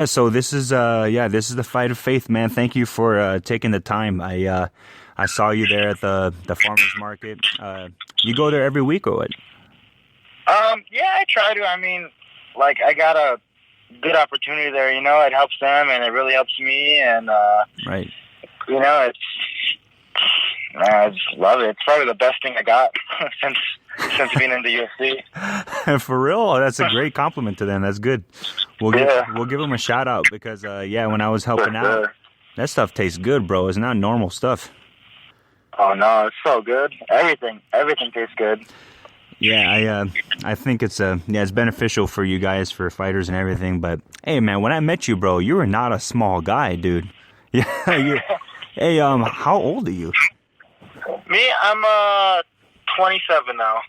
So this is the Fight of Faith, man. Thank you for taking the time. I saw you there at the farmers market. You go there every week or what? Yeah, I try to. I mean, like, I got a good opportunity there, you know. It helps them, and it really helps me, and, Right. you know, I just love it. It's probably the best thing I got since being in the UFC. For real? Oh, that's a great compliment to them. That's good. We'll give them a shout out because when I was helping out, that stuff tastes good, bro. It's not normal stuff. Oh no, it's so good. Everything tastes good. Yeah, I think it's beneficial for you guys, for fighters and everything. But hey, man, when I met you, bro, you were not a small guy, dude. Yeah. Hey, how old are you? Me, I'm 27 now.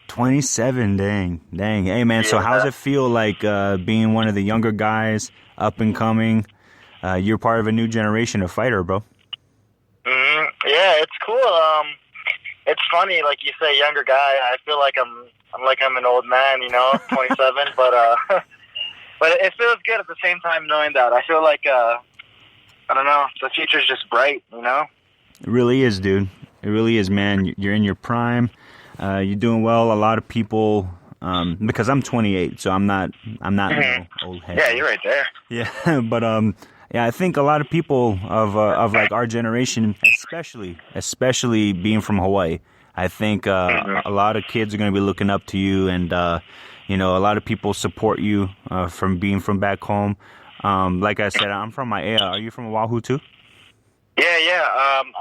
27, dang. Hey, man, so how does it feel like being one of the younger guys, up and coming? You're part of a new generation of fighter, bro. Yeah, it's cool. It's funny, like you say, younger guy. I feel like I'm an old man, you know, 27. but it feels good at the same time knowing that. I feel like I don't know, the future's just bright, you know. It really is, dude. It really is, man. You're in your prime. You're doing well. A lot of people, because I'm 28, so I'm not no old head. Yeah, you're right there. Yeah, but I think a lot of people of like our generation, especially being from Hawaii, I think a lot of kids are going to be looking up to you, and a lot of people support you from being from back home. Like I said, I'm from Ma'ea. Are you from Oahu too? Yeah.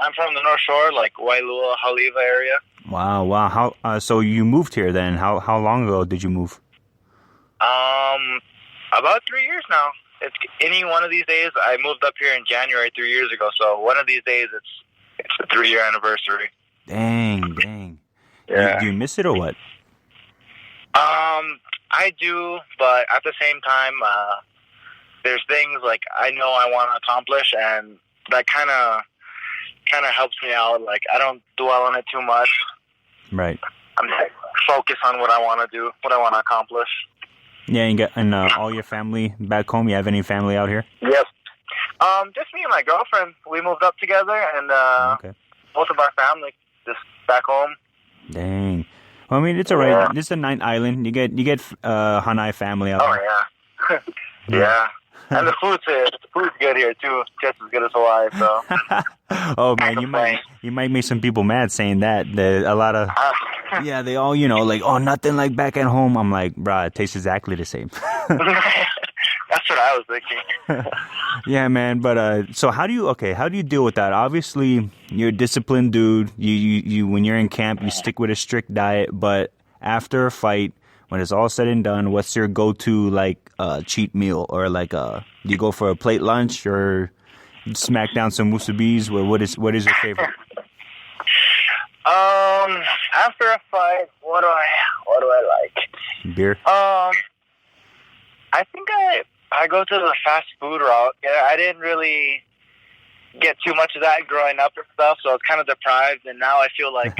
I'm from the North Shore, like Wailua, Haleiwa area. Wow. How? So you moved here then? How long ago did you move? About 3 years now. It's any one of these days. I moved up here in January 3 years ago. So one of these days, it's the 3-year anniversary. Dang. Yeah. Do you miss it or what? I do, but at the same time, there's things like I know I want to accomplish, and that kind of helps me out. Like, I don't dwell on it too much. Right. I'm like, focus on what I want to do, what I want to accomplish. Yeah, and all your family back home. You have any family out here? Yep. Just me and my girlfriend. We moved up together, and okay. Most of our family just back home. Dang. Well, I mean, it's all right. Yeah. This is a nice island. You get Hanai family out there. Oh yeah. Yeah. And the food's good here too, just as good as Hawaii. So. Oh man, you might make some people mad saying that. A lot of they all like, oh, nothing like back at home. I'm like, bruh, it tastes exactly the same. That's what I was thinking. Yeah, man. But so how do you deal with that? Obviously, you're a disciplined dude. You when you're in camp, you stick with a strict diet. But after a fight, when it's all said and done, what's your go-to like cheat meal, or like do you go for a plate lunch or smack down some musubis? What is your favorite? After a fight, what do I like? Beer. I think I go to the fast food route. Yeah, I didn't really get too much of that growing up and stuff, so I was kind of deprived, and now I feel like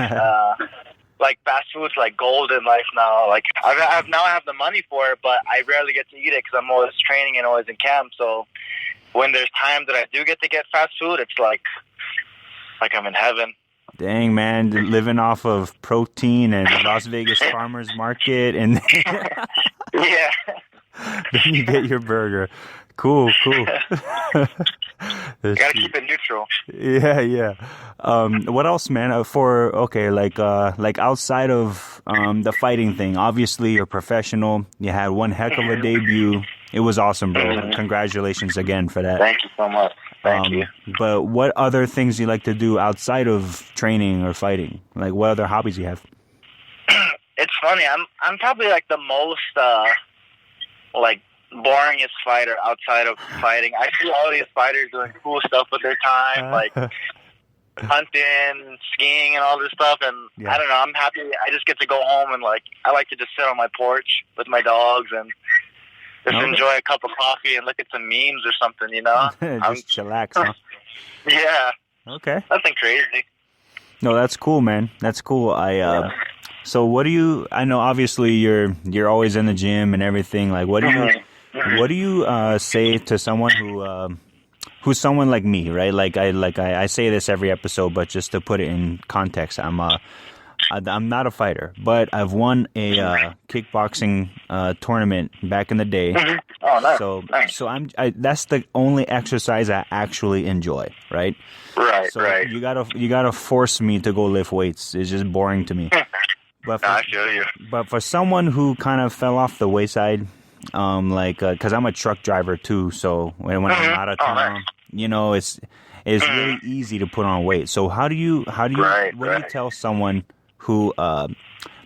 like fast food's like gold in life now. Like I now have the money for it, but I rarely get to eat it because I'm always training and always in camp. So when there's time that I do get to get fast food, it's like I'm in heaven. Dang, man, living off of protein and Las Vegas farmers market, and yeah. Then you get your burger. Cool. Gotta keep it neutral. Yeah. What else, man? Like outside of the fighting thing, obviously you're professional. You had one heck of a debut. It was awesome, bro. Mm-hmm. Congratulations again for that. Thank you so much. Thank you. But what other things you like to do outside of training or fighting? Like, what other hobbies you have? It's funny. I'm probably like the most like boringest fighter outside of fighting. I see all these fighters doing cool stuff with their time, like hunting, skiing, and all this stuff. And I don't know. I'm happy. I just get to go home and I like to just sit on my porch with my dogs and just enjoy a cup of coffee and look at some memes or something. You know, just chillax. Huh? Yeah. Okay. Nothing crazy. No, that's cool, man. That's cool. So what do you? I know obviously you're always in the gym and everything. Like, what do What do you say to someone who's someone like me, right? I say this every episode, but just to put it in context, I'm not a fighter, but I've won a kickboxing tournament back in the day. Oh, nice. So that's the only exercise I actually enjoy, right? Right, so right. You gotta force me to go lift weights. It's just boring to me. I feel you. But for someone who kind of fell off the wayside, because I'm a truck driver too, so when I'm out of town, nice. It's really easy to put on weight. So what do you tell someone who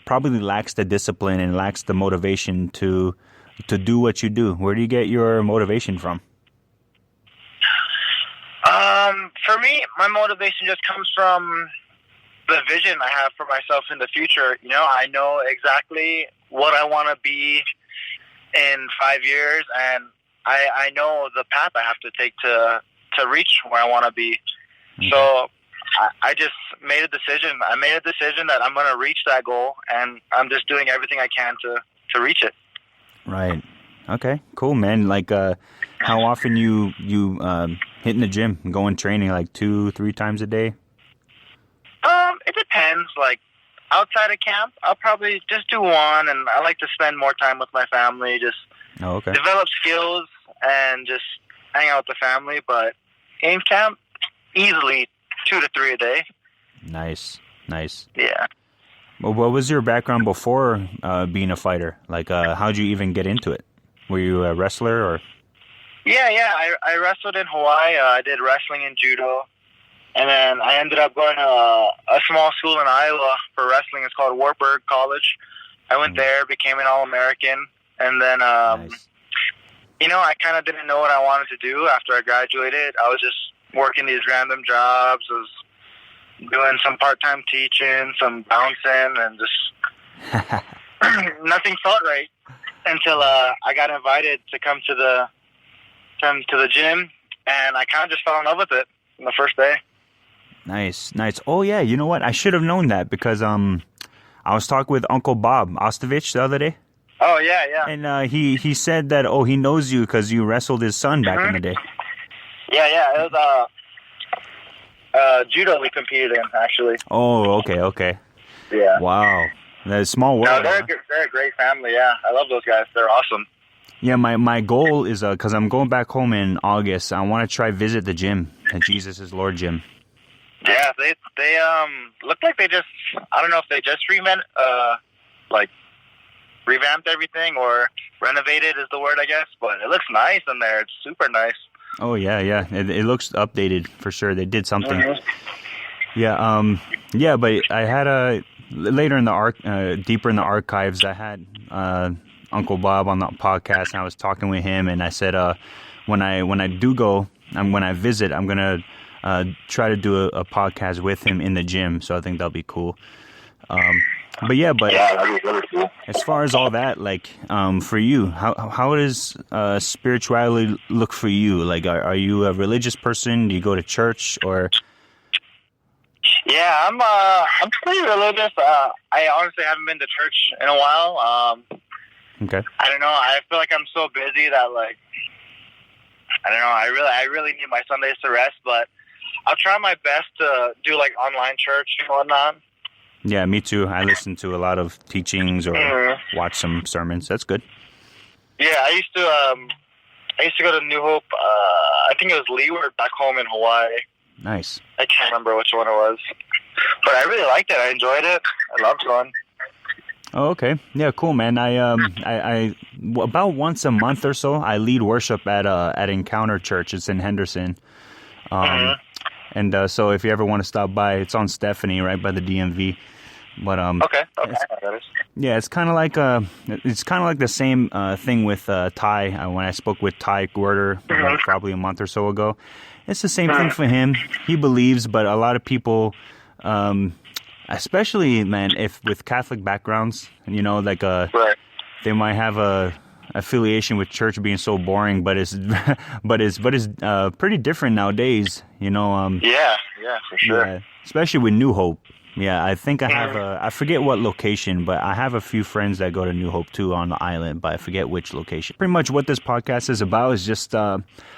probably lacks the discipline and lacks the motivation to do what you do? Where do you get your motivation from? For me, my motivation just comes from the vision I have for myself in the future. I know exactly what I want to be in 5 years, and I know the path I have to take to reach where I want to be. Mm-hmm. So I just made a decision. I made a decision that I'm going to reach that goal, and I'm just doing everything I can to reach it. Right. Okay. Cool, man. How often you hitting the gym, going training, 2-3 times a day? It depends. Outside of camp, I'll probably just do one, and I like to spend more time with my family, just develop skills and just hang out with the family. But in camp, easily 2 to 3 a day. Nice. Yeah. Well, what was your background before being a fighter? How'd you even get into it? Were you a wrestler or? Yeah. I wrestled in Hawaii. I did wrestling and judo. And then I ended up going to a small school in Iowa for wrestling. It's called Wartburg College. I went there, became an All-American. And then, nice. I kind of didn't know what I wanted to do after I graduated. I was just working these random jobs. I was doing some part-time teaching, some bouncing, and just nothing felt right until I got invited to come to the gym, and I kind of just fell in love with it on the first day. Nice. Oh yeah, you know what? I should have known that because I was talking with Uncle Bob Ostovich the other day. Oh yeah. And he said that he knows you because you wrestled his son back in the day. Yeah. It was judo we competed in, actually. Oh, okay. Yeah. Wow, that's a small world. No, they're a great family. Yeah, I love those guys. They're awesome. Yeah, my goal is because I'm going back home in August. I want to try visit the gym, the Jesus is Lord gym. Yeah, they look like they just, I don't know if they just revamped everything or renovated is the word, I guess, but it looks nice in there. It's super nice. Oh yeah. It looks updated for sure. They did something. Mm-hmm. Yeah. But I had later in the deeper in the archives, I had Uncle Bob on the podcast, and I was talking with him, and I said, when I do go, when I visit, I'm gonna try to do a podcast with him in the gym. So I think that'll be cool. But that'd be really cool. As far as all that, for you, how does spirituality look for you? Are you a religious person? Do you go to church or? Yeah, I'm pretty religious. I honestly haven't been to church in a while. Okay. I don't know. I feel like I'm so busy that I don't know. I really need my Sundays to rest, but I'll try my best to do online church and whatnot. Yeah, me too. I listen to a lot of teachings or watch some sermons. That's good. Yeah, I used to go to New Hope. I think it was Leeward back home in Hawaii. Nice. I can't remember which one it was, but I really liked it. I enjoyed it. I loved going. Oh, okay. Yeah, cool, man. I about once a month or so, I lead worship at Encounter Church. It's in Henderson. And so if you ever want to stop by, it's on Stephanie, right by the DMV. But okay. Yeah, it's kind of like the same thing with Ty. When I spoke with Ty Gorder probably a month or so ago, it's the same thing for him. He believes, but a lot of people, especially if with Catholic backgrounds, right. They might have a affiliation with church being so boring, but it's pretty different nowadays. Yeah, for sure. Yeah, especially with New Hope. Yeah, I think I have I forget what location, but I have a few friends that go to New Hope too on the island, but I forget which location. Pretty much what this podcast is about is just I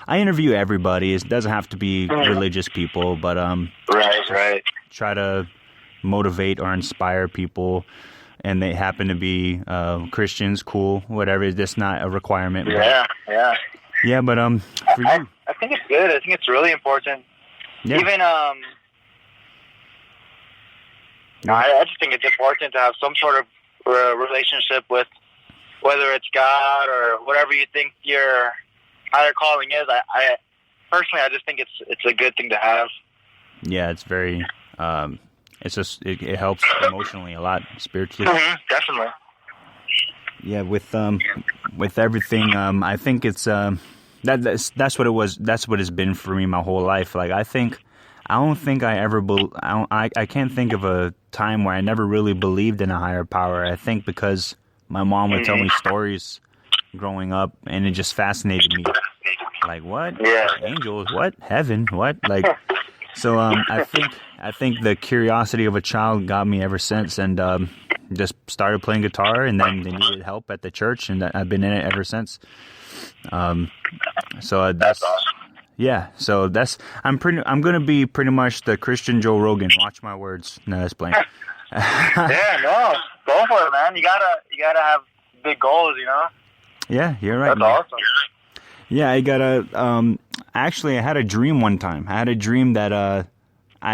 interview everybody. It doesn't have to be religious people, but right. try to motivate or inspire people, and they happen to be Christians, cool, whatever. That's not a requirement. Yeah. Yeah, but for you, I think it's good. I think it's really important. Yeah. Even I just think it's important to have some sort of relationship with, whether it's God or whatever you think your higher calling is. I personally, I just think it's a good thing to have. Yeah, it's very. It's just it helps emotionally a lot, spiritually. Definitely. Yeah, with everything, I think it's that's what it was. That's what it's been for me my whole life. Like I don't think I ever. I can't think of a time where I never really believed in a higher power. I think because my mom would tell me stories growing up, and it just fascinated me. Like what? Yeah. Angels? What? Heaven? What? Like. So I think the curiosity of a child got me ever since, and just started playing guitar, and then they needed help at the church, and I've been in it ever since. So that's awesome. Yeah, so I'm gonna be pretty much the Christian Joe Rogan. Watch my words. No, that's playing. Yeah, no, go for it, man. You gotta have big goals, you know. Yeah, you're right. That's man. awesome. Yeah, I gotta. Actually, I had a dream one time. I had a dream that I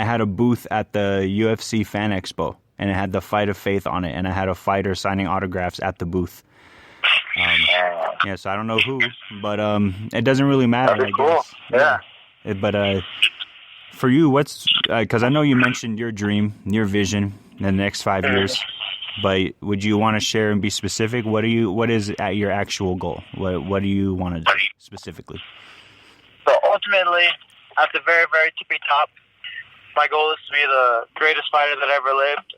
had a booth at the UFC Fan Expo, and it had the Fight of Faith on it, and I had a fighter signing autographs at the booth. Yeah, so I don't know who, but it doesn't really matter. That'd be cool. Yeah. But for you, what's because I know you mentioned your dream, your vision in the next 5 years, but would you want to share and be specific? What is your actual goal? What do you want to do specifically? So ultimately, at the very, very tippy top, my goal is to be the greatest fighter that ever lived.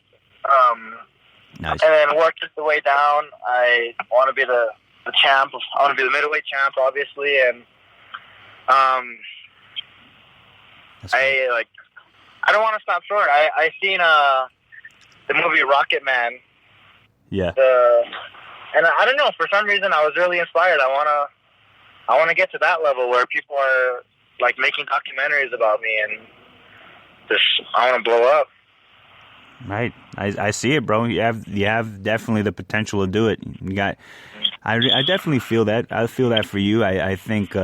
Nice. And then work just the way down. I want to be the champ. I want to be the middleweight champ, obviously, and I don't want to stop short. I seen the movie Rocket Man. Yeah. And I don't know, for some reason I was really inspired. I want to get to that level where people are like making documentaries about me, and just I want to blow up. Right, I see it, bro. You have definitely the potential to do it. I definitely feel that. I feel that for you. I think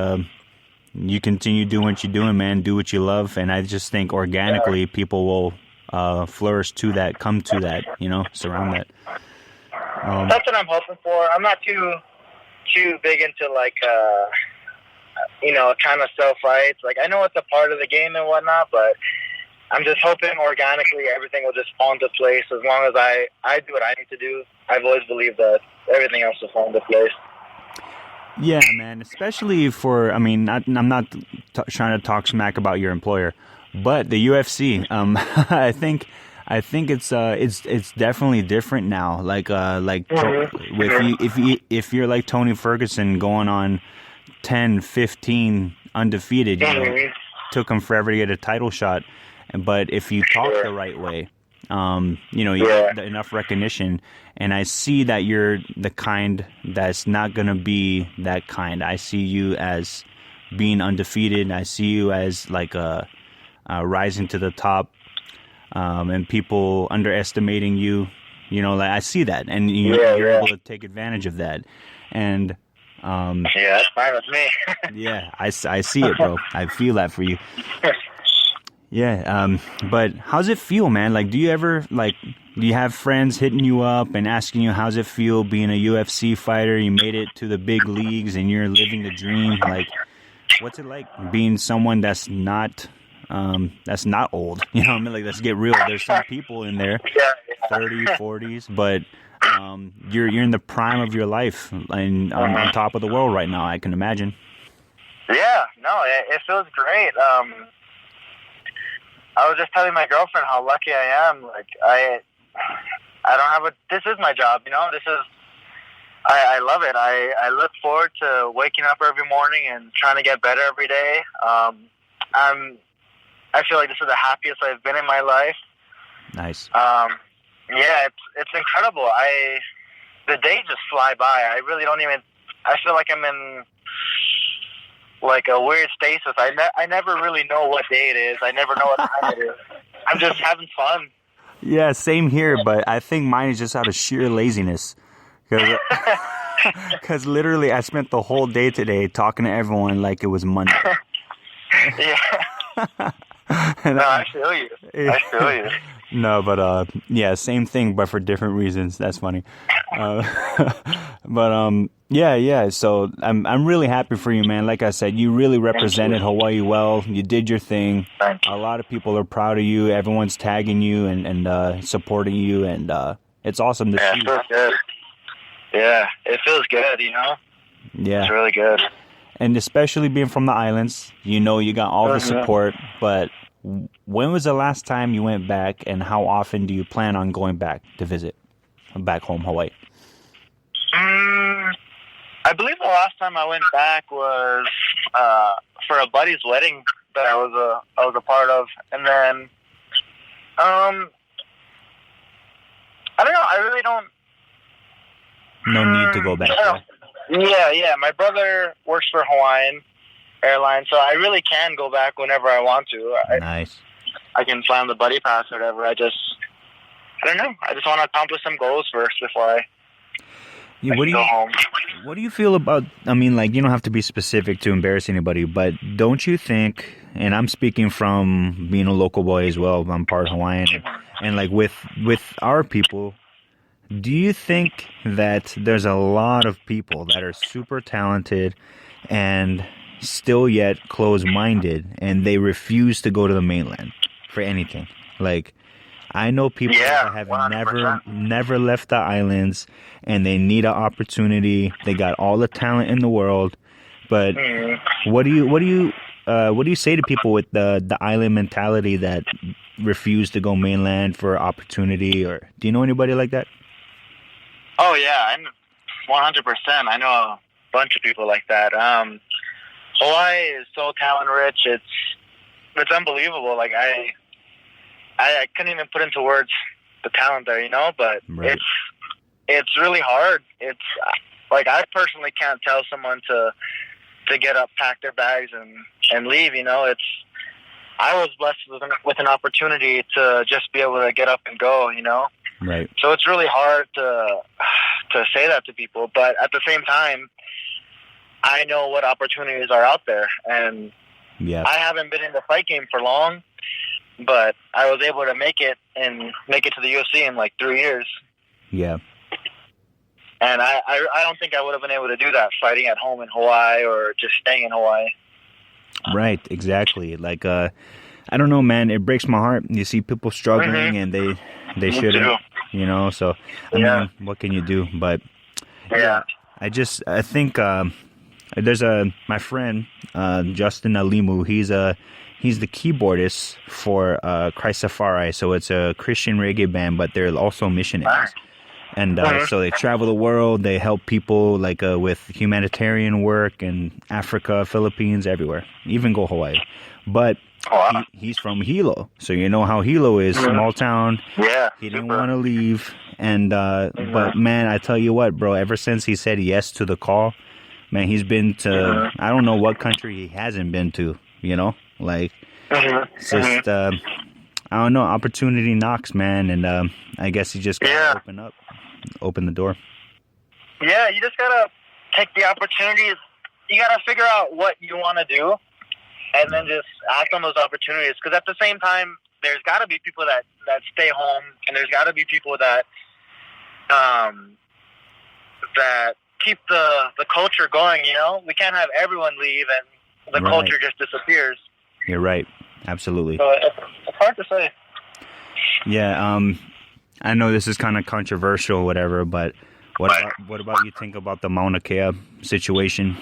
you continue doing what you're doing, man. Do what you love, and I just think organically people will flourish to that, come to that, surround that. That's what I'm hoping for. I'm not too big into kind of self fights. Like I know it's a part of the game and whatnot, but I'm just hoping organically everything will just fall into place as long as I do what I need to do. I've always believed that everything else will fall into place. Yeah, man. Especially for, I'm not trying to talk smack about your employer, but the UFC. I think it's definitely different now. If you're like Tony Ferguson going on 10, 15 undefeated, took him forever to get a title shot. But if you talk the right way, you get enough recognition. And I see that you're the kind that's not going to be that kind. I see you as being undefeated. I see you as like rising to the top, and people underestimating you. I see that, and you're able to take advantage of that. And that's fine with me. Yeah, I see it, bro. I feel that for you. Yeah, but how's it feel, man? Like, do you have friends hitting you up and asking you how's it feel being a UFC fighter? You made it to the big leagues and you're living the dream. Like, what's it like being someone that's not old? You know what I mean? Like, let's get real. There's some people in there, 30s, 40s, but you're in the prime of your life and on top of the world right now, I can imagine. Yeah, no, it feels great. I was just telling my girlfriend how lucky I am. Like I don't have this is my job, I love it. I look forward to waking up every morning and trying to get better every day. I feel like this is the happiest I've been in my life. Nice. Yeah, it's incredible. The days just fly by. I really don't even. I feel like I'm in like a weird stasis. I never really know what day it is. I never know what time it is. I'm just having fun. Yeah, same here, but I think mine is just out of sheer laziness. Because literally I spent the whole day today talking to everyone like it was Monday. Yeah. No, I feel you. I feel you. No, but yeah, same thing, but for different reasons. That's funny. But yeah. So I'm really happy for you, man. Like I said, you really represented Hawaii well. You did your thing. A lot of people are proud of you. Everyone's tagging you and supporting you, and it's awesome to see. It feels good. Yeah, it feels good. Yeah, it's really good. And especially being from the islands, you got all the support. But when was the last time you went back, and how often do you plan on going back to visit back home, Hawaii? I believe the last time I went back was for a buddy's wedding that I was a part of, and then I don't know. I really don't. No need to go back. Yeah. My brother works for Hawaiian Airlines, so I really can go back whenever I want to. Nice. I can fly on the buddy pass or whatever. I don't know. I just want to accomplish some goals first before I go home. What do you feel about, I mean, like, you don't have to be specific to embarrass anybody, but don't you think, and I'm speaking from being a local boy as well, I'm part Hawaiian, and like with our people, do you think that there's a lot of people that are super talented and still yet closed-minded, and they refuse to go to the mainland for anything? Like, I know people that have 100%. never left the islands, and they need an opportunity. They got all the talent in the world, but what do you say to people with the island mentality that refuse to go mainland for opportunity? Or do you know anybody like that? Oh yeah, 100%. I know a bunch of people like that. Hawaii is so talent rich. It's unbelievable. Like I couldn't even put into words the talent there, but right. It's really hard. It's like I personally can't tell someone to get up, pack their bags, and leave. I was blessed with an opportunity to just be able to get up and go. Right. So it's really hard to say that to people, but at the same time, I know what opportunities are out there, and I haven't been in the fight game for long, but I was able to make it to the UFC in like 3 years. Yeah. And I don't think I would have been able to do that fighting at home in Hawaii or just staying in Hawaii. Right, exactly. Like, I don't know, man. It breaks my heart. You see people struggling, and they shouldn't, So, I mean, what can you do? But yeah, I think there's my friend Justin Alimu. He's the keyboardist for Christafari. So it's a Christian reggae band, but they're also missionaries. And so they travel the world. They help people like with humanitarian work in Africa, Philippines, everywhere, even go Hawaii. But he's from Hilo, so you know how Hilo is, small town. Yeah, he didn't want to leave, and but man, I tell you what, bro. Ever since he said yes to the call, man, he's been to I don't know what country he hasn't been to. Like it's just I don't know. Opportunity knocks, man, and I guess you just gotta open the door. Yeah, you just gotta take the opportunities. You gotta figure out what you want to do, and then just act on those opportunities. Because at the same time, there's got to be people that stay home, and there's got to be people that that keep the culture going. We can't have everyone leave and the culture just disappears. You're right. Absolutely. So it's hard to say. Yeah. I know this is kind of controversial, whatever, but what about you think about the Mauna Kea situation?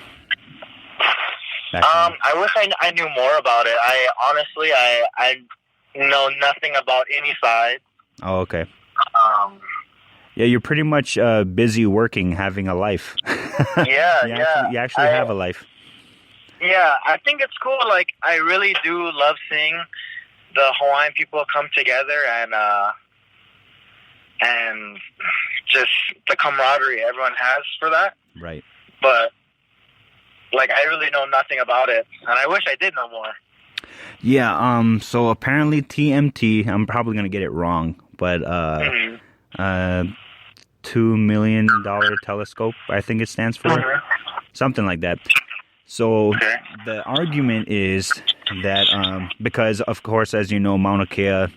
I wish I knew more about it. I honestly know nothing about any side. Oh, okay. Yeah, you're pretty much busy working, having a life. Yeah, you actually have a life. Yeah, I think it's cool. Like, I really do love seeing the Hawaiian people come together and just the camaraderie everyone has for that. Right. But like, I really know nothing about it, and I wish I did know more. Yeah. So apparently TMT. I'm probably gonna get it wrong, but $2 million telescope, I think it stands for, something like that. So the argument is that because, of course, as you know, Mauna Kea,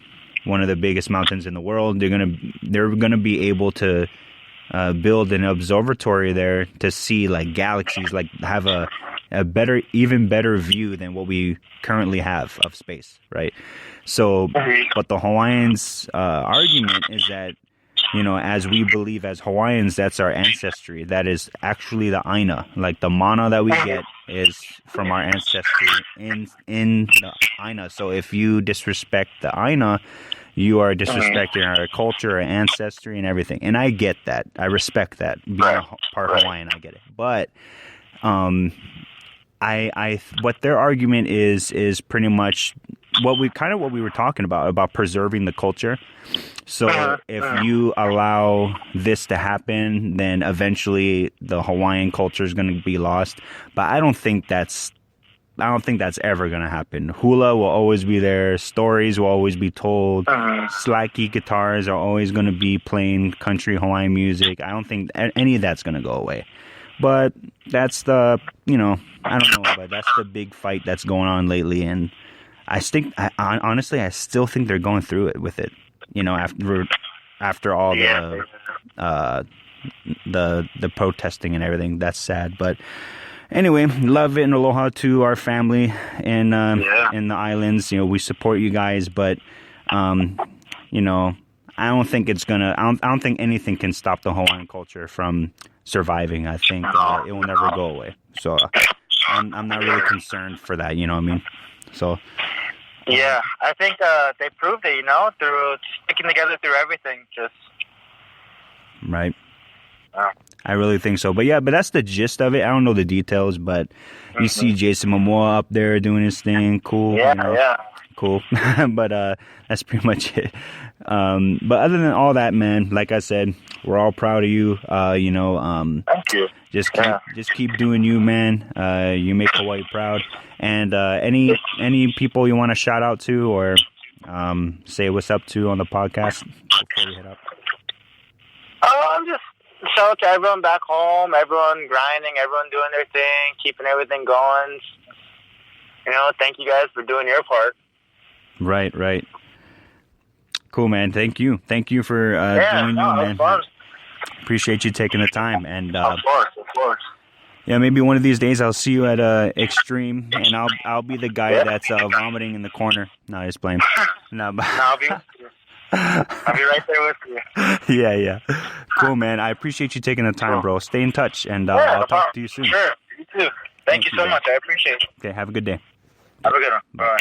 one of the biggest mountains in the world, they're gonna be able to build an observatory there to see like galaxies, like have a even better view than what we currently have of space, right? So, but the Hawaiians' argument is that, you know, as we believe as Hawaiians, that's our ancestry. That is actually the Aina. Like the mana that we get is from our ancestry in the Aina. So if you disrespect the Aina, you are disrespecting our culture, our ancestry, and everything. And I get that. I respect that. Being a part Hawaiian, I get it. But what their argument is pretty much what we were talking about preserving the culture. So if you allow this to happen, then eventually the Hawaiian culture is going to be lost. But I don't think that's ever going to happen. Hula will always be there. Stories will always be told. Slacky guitars are always going to be playing country Hawaiian music. I don't think any of that's going to go away. But that's the, you know, I don't know, but that's the big fight that's going on lately. And honestly, I still think they're going through it with it. You know, after all the protesting and everything. That's sad. But anyway, love it and aloha to our family in the islands. You know, we support you guys, but you know, I don't think anything can stop the Hawaiian culture from surviving. I think it will never go away. So I'm not really concerned for that. You know what I mean? So. Yeah, I think they proved it, you know, through sticking together through everything. Just right. I really think so. But yeah, but that's the gist of it. I don't know the details, but you see Jason Momoa up there doing his thing. Cool. Yeah, you know? Cool. But that's pretty much it. But other than all that, man, like I said, we're all proud of you. You know, thank you. Just keep doing you, man. You make Hawaii proud. And any people you want to shout out to or say what's up to on the podcast before we head up? I'm just shout out to everyone back home, everyone grinding, everyone doing their thing, keeping everything going. You know, thank you guys for doing your part. Right. Cool, man. Thank you for doing you, man. Fun. Appreciate you taking the time. And of course. Yeah, maybe one of these days I'll see you at Extreme, and I'll be the guy that's vomiting in the corner. No, just blame. No, but I'll be with you. I'll be right there with you. Yeah. Cool, man. I appreciate you taking the time, bro. Stay in touch, and I'll talk to you soon. Sure. You too. Thank you so much. I appreciate it. Okay, have a good day. Have a good one. Bye.